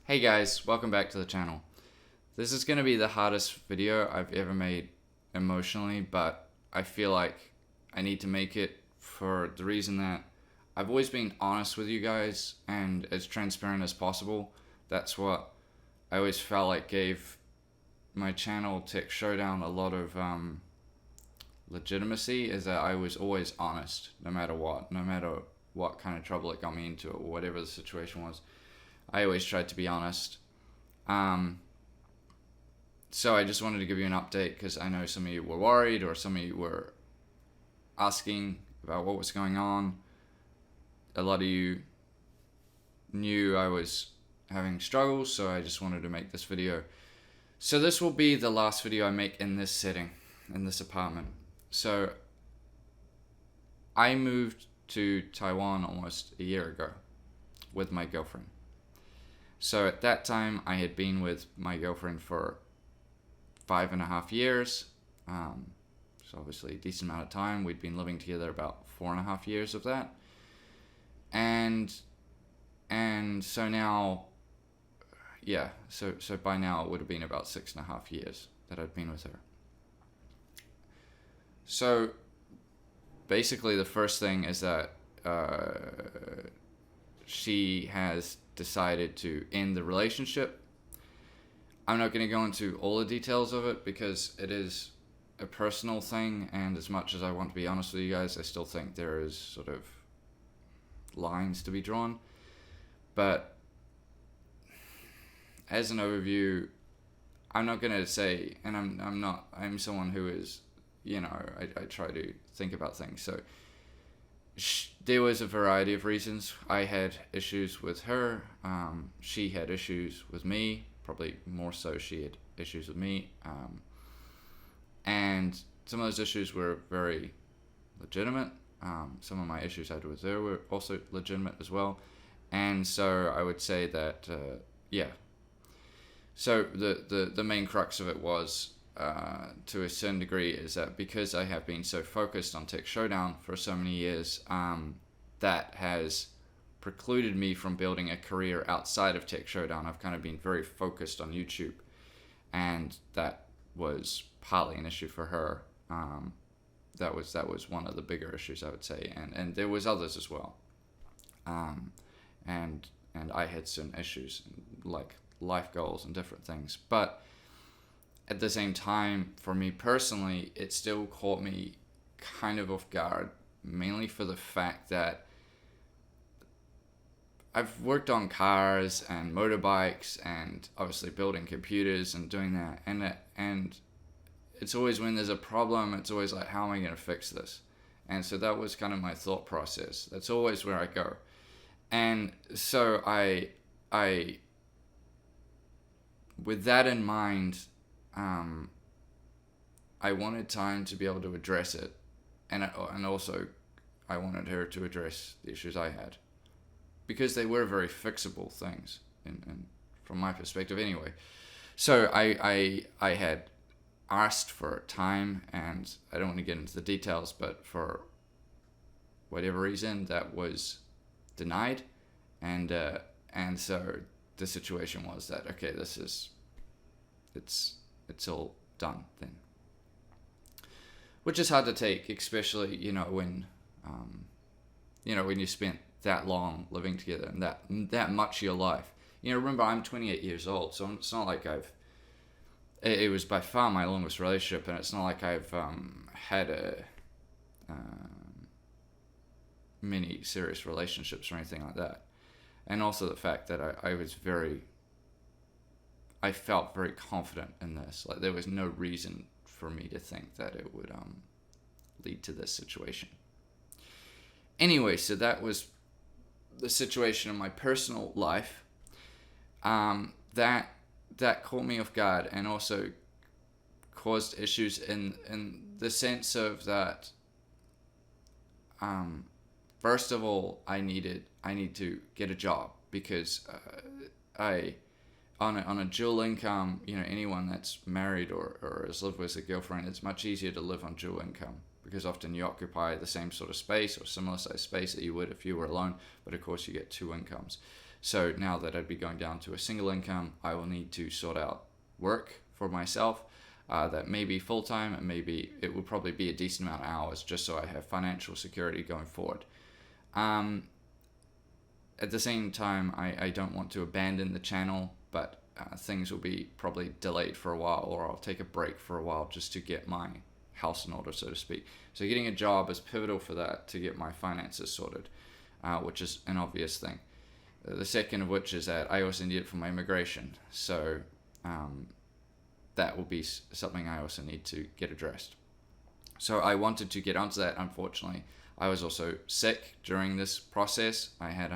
Hey guys, welcome back to the channel. This is going to be the hardest video I've ever made emotionally, but I feel like I need to make it for the reason that I've always been honest with you guys and as transparent as possible. That's what I always felt like gave my channel Tech Showdown a lot of legitimacy, is that I was always honest no matter what kind of trouble it got me into or whatever the situation was. I always tried to be honest. So I just wanted to give you an update because I know some of you were worried or some of you were asking about what was going on. A lot of you knew I was having struggles, so I just wanted to make this video. So this will be the last video I make in this setting, in this apartment. So I moved to Taiwan almost a year ago with my girlfriend. So at that time, I had been with my girlfriend for 5.5 years. So obviously a decent amount of time. We'd been living together about 4.5 years of that. And so now, yeah, so by now it would have been about 6.5 years that I'd been with her. So basically the first thing is that she has decided to end the relationship. I'm not going to go into all the details of it because it is a personal thing, and as much as I want to be honest with you guys, I still think there is sort of lines to be drawn. But as an overview, I'm not going to say, and I'm someone who is, I try to think about things. So there was a variety of reasons. I had issues with her. She had issues with me. Probably more so she had issues with me. And some of those issues were very legitimate. Some of my issues I had with her were also legitimate as well. And so I would say that, yeah. So the main crux of it was, to a certain degree, is that because I have been so focused on Tech Showdown for so many years, that has precluded me from building a career outside of Tech Showdown. I've kind of been very focused on YouTube, and that was partly an issue for her. That was one of the bigger issues, I would say, and there was others as well. And I had some issues like life goals and different things, but at the same time, for me personally, it still caught me kind of off guard, mainly for the fact that I've worked on cars and motorbikes and obviously building computers and doing that. And it's always when there's a problem, it's always like, how am I going to fix this? And so that was kind of my thought process. That's always where I go. And so I with that in mind, I wanted time to be able to address it, and also I wanted her to address the issues I had, because they were very fixable things, and from my perspective anyway. So I had asked for time, and I don't want to get into the details, but for whatever reason that was denied, and so the situation was that, okay, it's all done then, which is hard to take, especially when when you spent that long living together and that much of your life. Remember, I'm 28 years old, so it's not like it was by far my longest relationship, and it's not like I've had many serious relationships or anything like that. And also the fact that I felt very confident in this. Like, there was no reason for me to think that it would lead to this situation. Anyway, so that was the situation in my personal life. That caught me off guard, and also caused issues in the sense of that. First of all, I need to get a job, because on a dual income, anyone that's married or has lived with a girlfriend, it's much easier to live on dual income, because often you occupy the same sort of space or similar size space that you would if you were alone, but of course you get two incomes. So now that I'd be going down to a single income, I will need to sort out work for myself that may be full-time, and maybe it will probably be a decent amount of hours, just so I have financial security going forward. At the same time, I don't want to abandon the channel, but things will be probably delayed for a while, or I'll take a break for a while just to get my house in order, so to speak. So getting a job is pivotal for that, to get my finances sorted, which is an obvious thing. The second of which is that I also need it for my immigration. So that will be something I also need to get addressed. So I wanted to get onto that. Unfortunately, I was also sick during this process. I had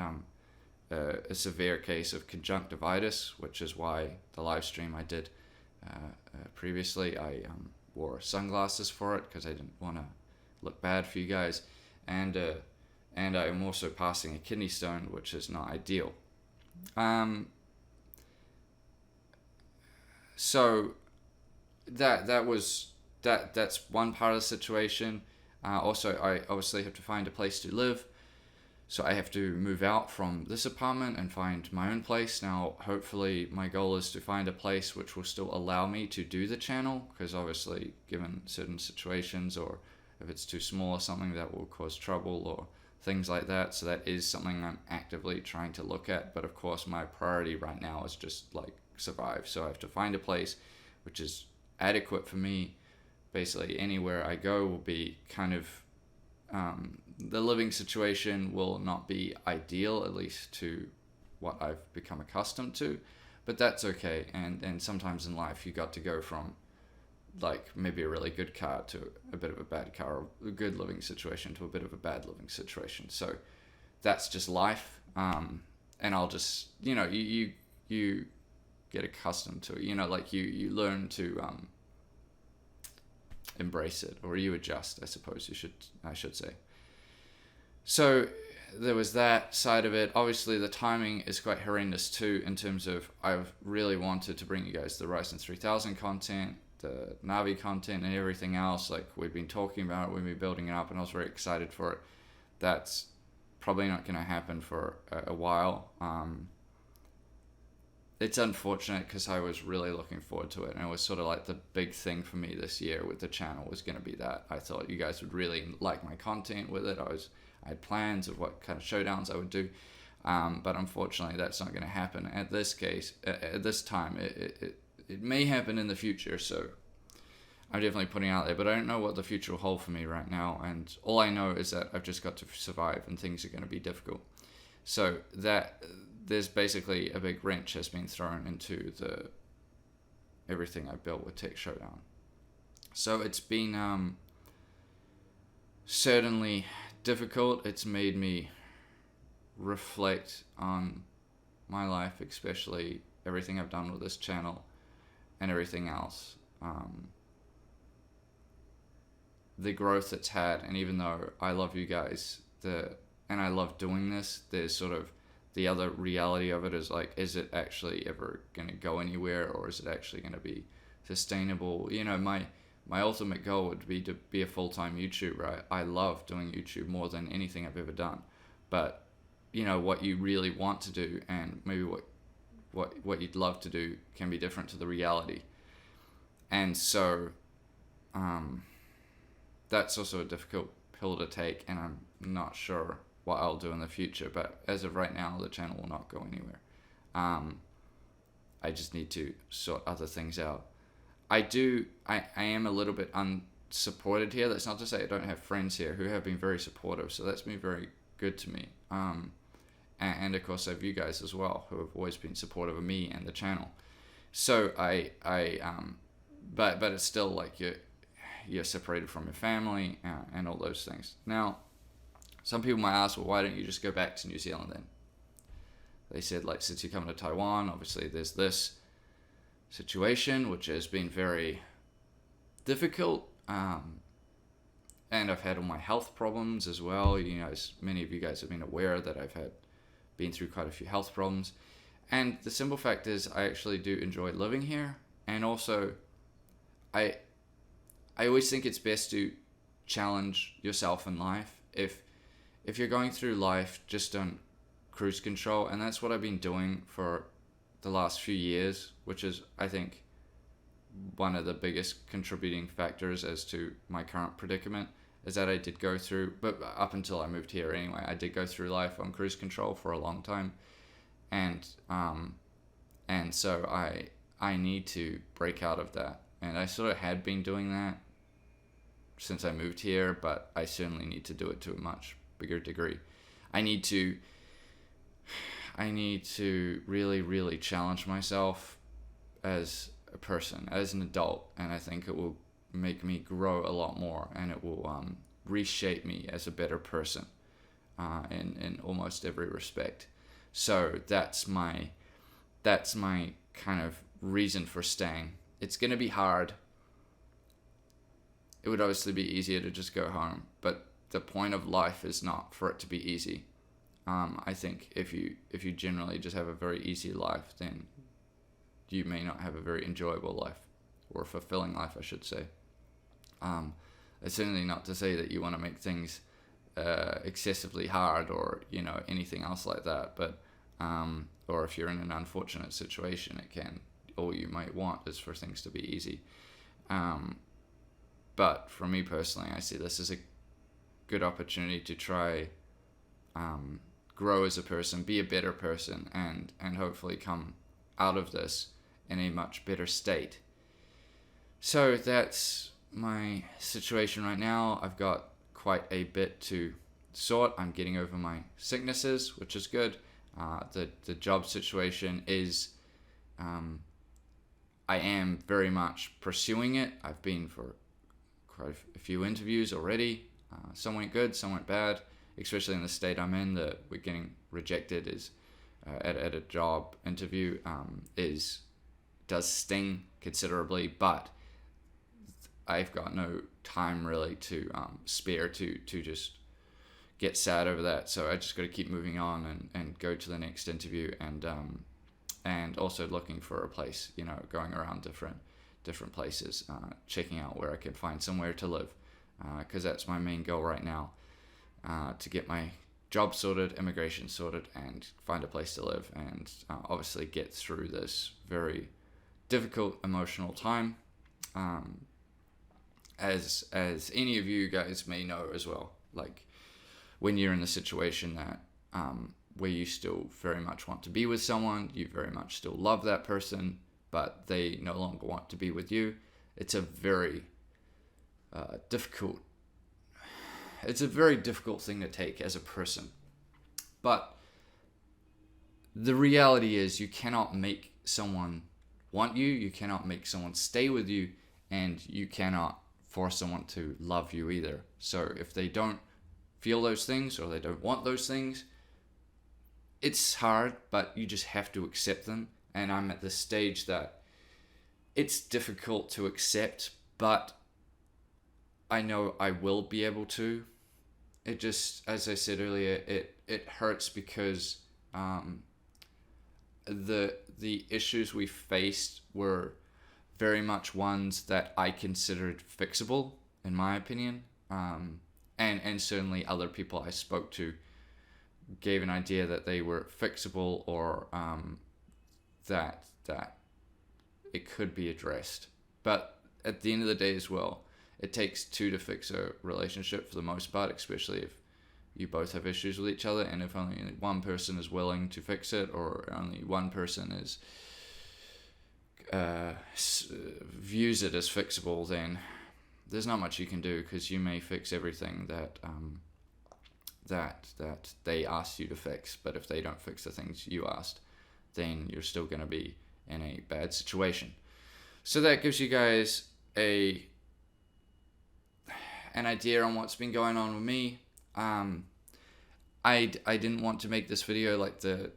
a severe case of conjunctivitis, which is why the live stream I did previously, I wore sunglasses for it because I didn't want to look bad for you guys. And I'm also passing a kidney stone, which is not ideal. So that's one part of the situation. Also, I obviously have to find a place to live. So I have to move out from this apartment and find my own place. Now, hopefully my goal is to find a place which will still allow me to do the channel, because obviously given certain situations, or if it's too small or something, that will cause trouble or things like that. So that is something I'm actively trying to look at. But of course, my priority right now is just like survive. So I have to find a place which is adequate for me. Basically anywhere I go will be kind of the living situation will not be ideal, at least to what I've become accustomed to, but that's okay. And sometimes in life you got to go from like maybe a really good car to a bit of a bad car, or a good living situation to a bit of a bad living situation. So that's just life. And I'll just, you get accustomed to it, like you learn to embrace it, or you adjust, I suppose I should say. So there was that side of it. Obviously the timing is quite horrendous too, in terms of I've really wanted to bring you guys the Ryzen 3000 content, the Navi content, and everything else. Like we've been talking about it, we've been building it up, and I was very excited for it. That's probably not going to happen for a while. It's unfortunate because I was really looking forward to it, and it was sort of like the big thing for me this year with the channel was going to be that. I thought you guys would really like my content with it. I had plans of what kind of showdowns I would do, but unfortunately that's not going to happen at this time. It may happen in the future, so I'm definitely putting it out there, but I don't know what the future will hold for me right now, and all I know is that I've just got to survive, and things are going to be difficult. So that there's basically a big wrench has been thrown into everything I built with Tech Showdown. So it's been certainly difficult. It's made me reflect on my life, especially everything I've done with this channel and everything else. The growth it's had, and even though I love you guys, and I love doing this, there's sort of the other reality of it is like, is it actually ever going to go anywhere, or is it actually going to be sustainable? My ultimate goal would be to be a full-time YouTuber. I love doing YouTube more than anything I've ever done. But, what you really want to do, and maybe what you'd love to do, can be different to the reality. And so, that's also a difficult pill to take, and I'm not sure what I'll do in the future. But as of right now, the channel will not go anywhere. I just need to sort other things out. I am a little bit unsupported here. That's not to say I don't have friends here who have been very supportive, so that's been very good to me. And of course I have you guys as well, who have always been supportive of me and the channel. So but it's still like you're separated from your family and all those things. Now, some people might ask, well, why don't you just go back to New Zealand then? They said, like, since you're coming to Taiwan, obviously there's this situation which has been very difficult, and I've had all my health problems as well. As many of you guys have been aware that I've been through quite a few health problems, and the simple fact is I actually do enjoy living here. And also I always think it's best to challenge yourself in life. If you're going through life, just don't cruise control, and that's what I've been doing for the last few years, which is, I think, one of the biggest contributing factors as to my current predicament, is that I did go through, but up until I moved here anyway, I did go through life on cruise control for a long time, and so I need to break out of that, and I sort of had been doing that since I moved here, but I certainly need to do it to a much bigger degree. I need to really, really challenge myself as a person, as an adult, and I think it will make me grow a lot more, and it will reshape me as a better person in almost every respect. So that's my kind of reason for staying. It's going to be hard. It would obviously be easier to just go home, but the point of life is not for it to be easy. I think if you generally just have a very easy life, then you may not have a very enjoyable life, or a fulfilling life, I should say. It's certainly not to say that you want to make things excessively hard, or anything else like that, but or if you're in an unfortunate situation, all you might want is for things to be easy. But for me personally, I see this as a good opportunity to try grow as a person, be a better person, and hopefully come out of this in a much better state. So that's my situation right now. I've got quite a bit to sort. I'm getting over my sicknesses, which is good. The job situation is, I am very much pursuing it. I've been for quite a few interviews already. Some went good, some went bad, especially in the state I'm in. That we're getting rejected is at a job interview does sting considerably, but I've got no time really to spare to just get sad over that. So I just got to keep moving on and go to the next interview, and also looking for a place, going around different places, checking out where I can find somewhere to live, because that's my main goal right now, to get my job sorted, immigration sorted, and find a place to live, and obviously get through this very difficult emotional time, as any of you guys may know as well. Like, when you're in the situation that where you still very much want to be with someone, you very much still love that person, but they no longer want to be with you, it's a very difficult thing to take as a person. But the reality is, you cannot make someone want you, you cannot make someone stay with you, and you cannot force someone to love you either. So if they don't feel those things, or they don't want those things, it's hard, but you just have to accept them. And I'm at this stage that it's difficult to accept, but I know I will be able to. It just, as I said earlier, it hurts because the issues we faced were very much ones that I considered fixable, in my opinion. And certainly other people I spoke to gave an idea that they were fixable, or that it could be addressed. But at the end of the day as well, it takes two to fix a relationship for the most part, especially if you both have issues with each other, and if only one person is willing to fix it, or only one person is views it as fixable, then there's not much you can do, because you may fix everything that they asked you to fix, but if they don't fix the things you asked, then you're still going to be in a bad situation. So that gives you guys an idea on what's been going on with me. I didn't want to make this video like the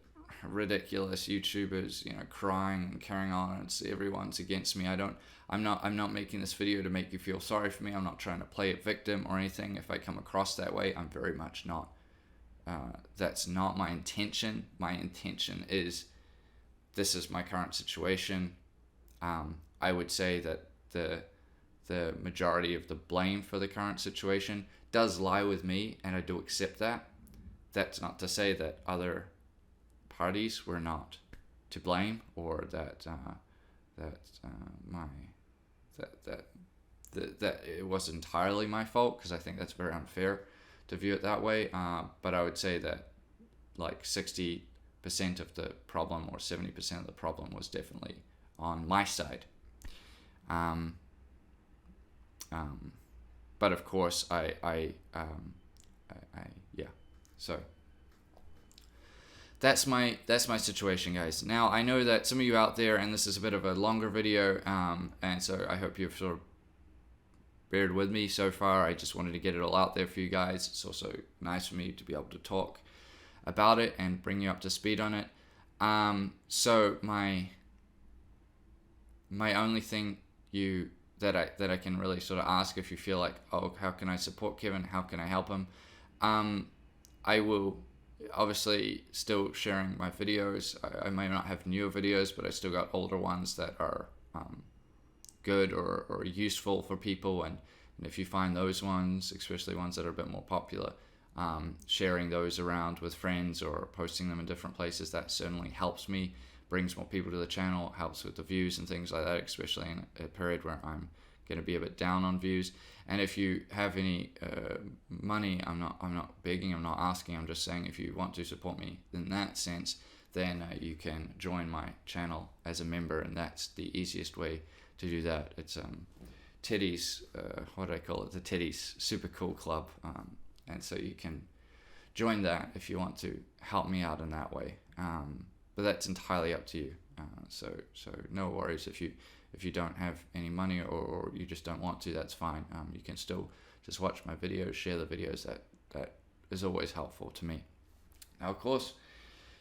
ridiculous YouTubers, crying and carrying on and say everyone's against me. I'm not making this video to make you feel sorry for me. I'm not trying to play a victim or anything. If I come across that way, I'm very much not. That's not my intention. My intention is, this is my current situation. I would say that the majority of the blame for the current situation does lie with me, and I do accept that. That's not to say that other parties were not to blame, or that that it was entirely my fault, because I think that's very unfair to view it that way. But I would say that like 60% of the problem or 70% of the problem was definitely on my side. But of course, yeah. So that's my situation, guys. Now I know that some of you out there, and this is a bit of a longer video, and so I hope you've sort of bared with me so far. I just wanted to get it all out there for you guys. It's also nice for me to be able to talk about it and bring you up to speed on it. So my only thing that I can really sort of ask, if you feel like, oh, how can I support Kevin? How can I help him? I will obviously still sharing my videos. I may not have newer videos, but I still got older ones that are good or useful for people. And if you find those ones, especially ones that are a bit more popular, sharing those around with friends or posting them in different places, that certainly helps me, brings more people to the channel, helps with the views and things like that, especially in a period where I'm going to be a bit down on views. And if you have any money, I'm not begging, I'm not asking, I'm just saying, if you want to support me in that sense, then you can join my channel as a member, and that's the easiest way to do that. It's Teddy's, what do I call it? The Teddy's Super Cool Club, and so you can join that if you want to help me out in that way. But that's entirely up to you. So no worries if you don't have any money, or you just don't want to. That's fine. You can still just watch my videos, share the videos. That is always helpful to me. Now, of course,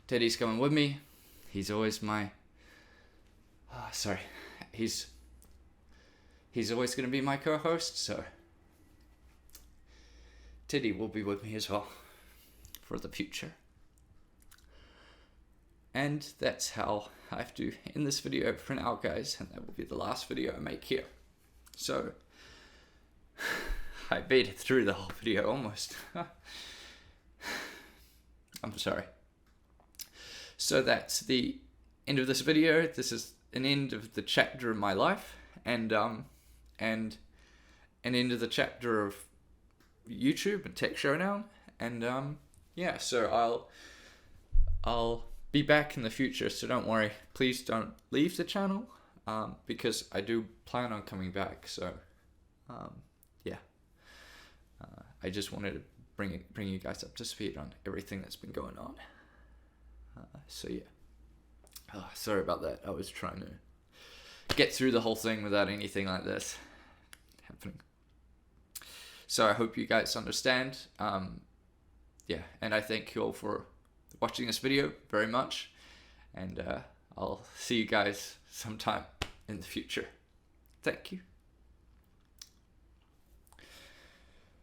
Teddy's coming with me. He's always my. He's always going to be my co-host. So Teddy will be with me as well for the future. And that's how I have to end this video for now, guys, and that will be the last video I make here. So I made it through the whole video almost. I'm sorry. So that's the end of this video. This is an end of the chapter of my life, and an end of the chapter of YouTube and Tech Showdown. And yeah, so I'll be back in the future, so don't worry. Please don't leave the channel, because I do plan on coming back. So yeah, I just wanted to bring you guys up to speed on everything that's been going on. So yeah, sorry about that. I was trying to get through the whole thing without anything like this happening. So I hope you guys understand. Yeah, and I thank you all for watching this video very much, and I'll see you guys sometime in the future. Thank you.